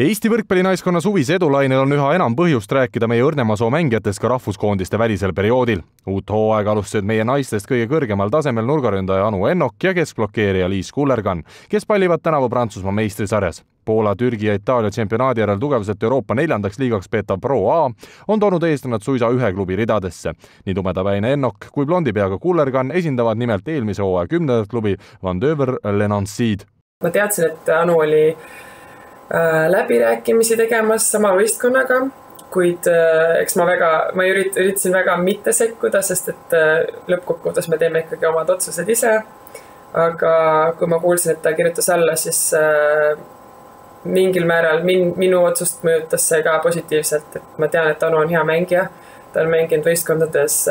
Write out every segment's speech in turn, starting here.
Eesti võrkpallinaiskonna suvise edulainel on üha enam põhjust rääkida meie õrnema soo mängijatest ka rahvuskoondiste välisel perioodil. Uut hooaega alustasid meie naistest kõige kõrgemal tasemel nurgaründaja Anu Ennok ja keskblokeerija Liis Kullergan, kes pallivad tänavu Prantsusmaa meistrisarjas. Poola, Türgi ja Itaalia tšempionaadi järel tugevuselt Euroopa 4. liigaks peetav Pro A on toonud eestlased suisa ühe klubi ridadesse. Nii tumedapäine Ennok kui blondipeaga Kullergan esindavad nimelt eelmise hooaja 10. klubi Van Döver-Le Nancy'd. Ma teadsin, et Anu oli läbirääkimisi tegemas sama võistkonnaga, kuid eks ma üritasin väga mitte sekkuda, sest et lõppkokkuvõttes me teeme ikkagi omad otsused ise. Aga kui ma kuulsin, et ta kirjutas alla, siis mingil määral minu otsust mõjutas see ka positiivselt. Et ma tean, et Anu on hea mängija. Ta on mänginud võistkondades,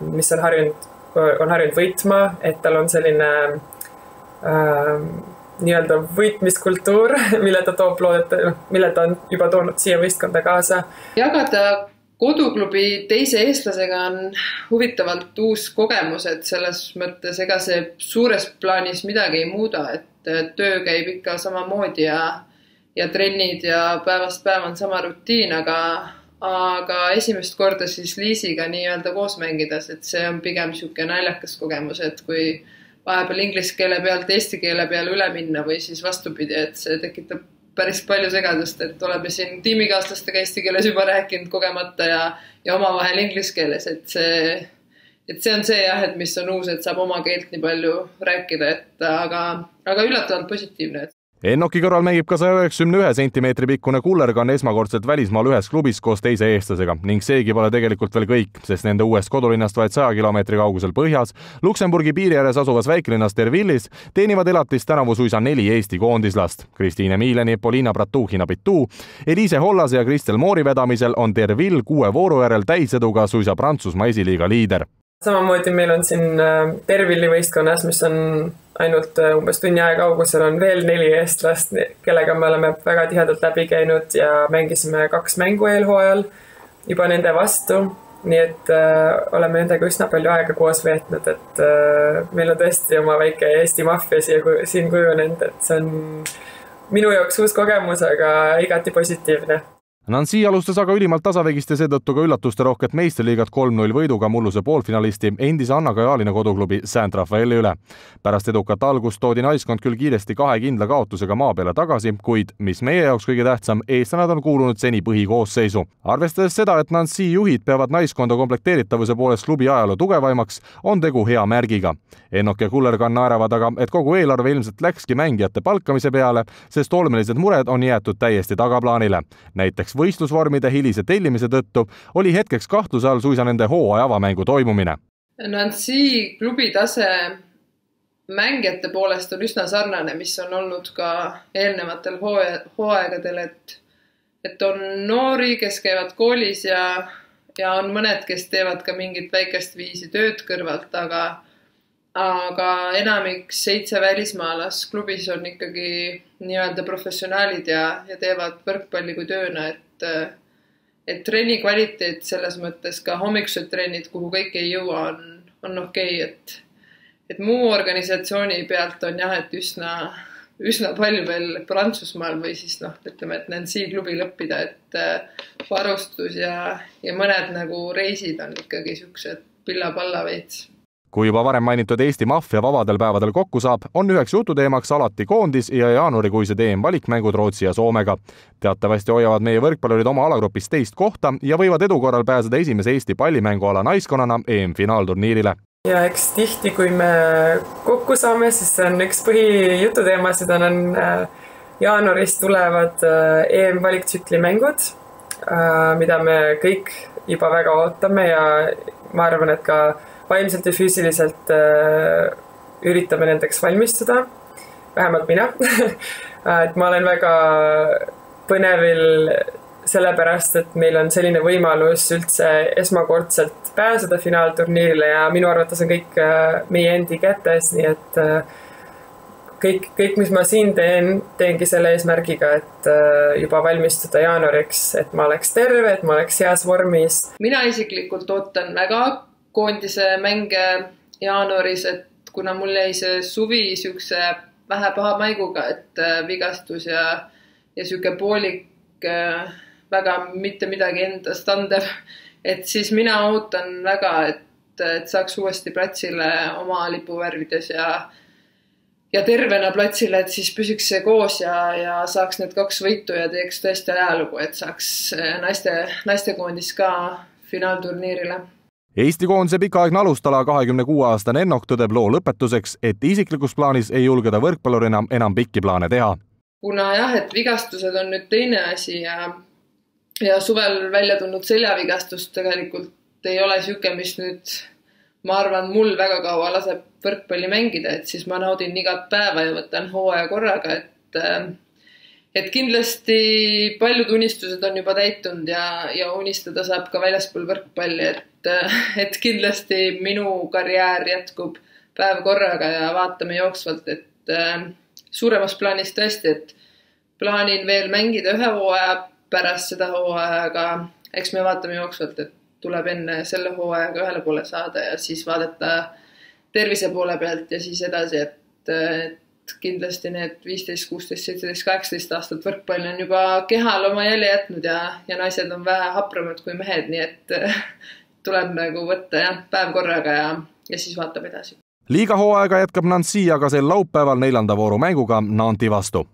mis on harjunud võitma, et tal on selline nii-öelda võitmiskultuur, mille ta on juba toonud siia võistkonda kaasa. Jagada koduklubi teise eestlasega on huvitavalt uus kogemus, et selles mõttes ega see suures plaanis midagi ei muuda, et töö käib ikka samamoodi ja trennid ja päevast päev on sama rutiin, aga esimest korda siis Liisiga nii-öelda koos mängides, et see on pigem siuke naljakas kogemus, et kui vahepeal inglise keele pealt eesti keele peale üle minna või siis vastupidi, et see tekitab päris palju segadust, et oleme siin tiimikaaslastega eesti keeles juba rääkinud kogemata ja omavahel inglise keeles, et see on see jah, et mis on uus, et saab oma keelt nii palju rääkida, aga üllatavalt positiivne. Ennoki kõrval mängib ka 191 sentimeetri pikkune Kullergan esmakordselt välismaal ühes klubis koos teise eestlasega ning seegi pole tegelikult veel kõik, sest nende uuest kodulinnast vaid 100 kilomeetri kaugusel põhjas, Luksemburgi piiri ääres asuvas väikelinnas Dervillis teenivad elatist tänavu suisa 4 Eesti koondislast. Kristiine Miileni, Polina Bratuhina-Pitu, Elise Hollase ja Kristel Moori vedamisel on Dervill 6 vooru järel täiseduga suisa Prantsusmaa esiliiga liider. Samamoodi meil on siin Dervilli võistkonnas, mis on ainult umbes tunni aega kaugusel, on veel 4 eestlast, kellega me oleme väga tihedalt läbi käinud ja mängisime 2 mängu eelhooajal juba nende vastu. Nii et oleme nendega üsna palju aega koos veetnud, et meil on tõesti oma väike Eesti maffia siin kujunenud, et see on minu jaoks uus kogemus, aga igati positiivne. Nancy alustas aga ülimalt tasavegist ja seetõttu ka üllatuste rohket meistriliigat 3-0 võiduga mulluse poolfinalisti endise Anna Kajaalina koduklubi Saint Rafaeli üle. Pärast edukat algust toodi naiskond küll kiiresti 2 kindla kaotusega maa peale tagasi, kuid mis meie jaoks kõige tähtsam, eestlased on kuulunud seni põhikoosseisu. Arvestades seda, et Nancy juhid peavad naiskonda komplekteeritavuse poolest klubi ajaloo tugevaimaks, on tegu hea märgiga. Ennok ja Kullergan naeravad aga, et kogu eelarve ilmselt läkski mängijate palkamise peale, sest olmelised mured on jäetud täiesti tagaplaanile. Näiteks võistlusvormide hilise tellimise tõttu oli hetkeks kahtluse all suisa nende hooaja avamängu toimumine. Nancy klubi tase mängijate poolest on üsna sarnane, mis on olnud ka eelnevatel hooaegadel, et on noori, kes käivad koolis ja on mõned, kes teevad ka mingit väikest viisi tööd kõrvalt, aga enamik 7 välismaalas klubis on ikkagi nii-öelda professionaalid ja teevad võrkpalli kui tööna, et trenni kvaliteet selles mõttes ka hommikused trennid, kuhu kõik ei jõua, on okei, et muu organisatsiooni pealt on jah, et üsna palju veel Prantsusmaal või siis ütleme, et Nancy klubil õppida, et varustus ja mõned nagu reisid on ikkagi siuksed pilla-palla veits. Kui juba varem mainitud Eesti maffia vabadel päevadel kokku saab, on üheks jututeemaks alati koondis ja jaanuarikuised EM-valikmängud Rootsi ja Soomega. Teatavasti hoiavad meie võrkpallurid oma alagrupis 2 kohta ja võivad edu korral pääseda esimese Eesti pallimänguala naiskonnana EM-finaalturniirile. Ja eks tihti, kui me kokku saame, siis on üks põhijututeemasid on jaanuaris tulevad EM-valiktsükli mängud, mida me kõik juba väga ootame ja ma arvan, et ka vaimselt ja füüsiliselt üritame nendeks valmistuda, vähemalt mina. Et ma olen väga põnevil sellepärast, et meil on selline võimalus üldse esmakordselt pääseda finaalturniirile ja minu arvates on kõik meie endi kätes, nii et kõik, mis ma siin teengi selle eesmärgiga, et juba valmistuda jaanuariks, et ma oleks terve, et ma oleks heas vormis. Mina isiklikult ootan väga koondise mänge jaanuaris, et kuna mul jäi see suvi siukse vähe paha maiguga, et vigastus ja ja sihuke poolik, väga mitte midagi endast andev. Et siis mina ootan väga, et saaks uuesti platsile oma lipuvärvides ja tervena platsile, et siis püsiks see koos ja saaks need 2 võitu ja teeks tõesti ajalugu, et saaks naistekoondis ka finaalturniirile. Eesti koondise pikaaegne alustala 26-aastane Ennok tõdeb loo lõpetuseks, et isiklikus plaanis ei julge ta võrkpallurina enam pikki plaane teha. Kuna jah, et vigastused on nüüd teine asi ja suvel välja tulnud seljavigastus tegelikult ei ole siuke, mis nüüd, ma arvan, mul väga kaua laseb võrkpalli mängida, et siis ma naudin igat päeva ja võtan hooaja korraga, et kindlasti paljud unistused on juba täitunud ja unistada saab ka väljaspool võrkpalli, et kindlasti minu karjäär jätkub päev korraga ja vaatame jooksvalt, et suuremas plaanis tõesti, et plaanin veel mängida 1 hooaja pärast seda hooajaga, eks me vaatame jooksvalt, et tuleb enne selle hooajaga 1 poole saada ja siis vaadata tervise poole pealt ja siis edasi, et kindlasti need 15, 16, 17, 18 aastat võrkpalli on juba kehal oma jälje jätnud ja naised on vähe hapramad kui mehed, nii et tuleb nagu võtta päev korraga ja siis vaatab edasi. Liiga hooaega jätkab Nancy aga sel laupäeval 4. vooru mänguga Nanti vastu.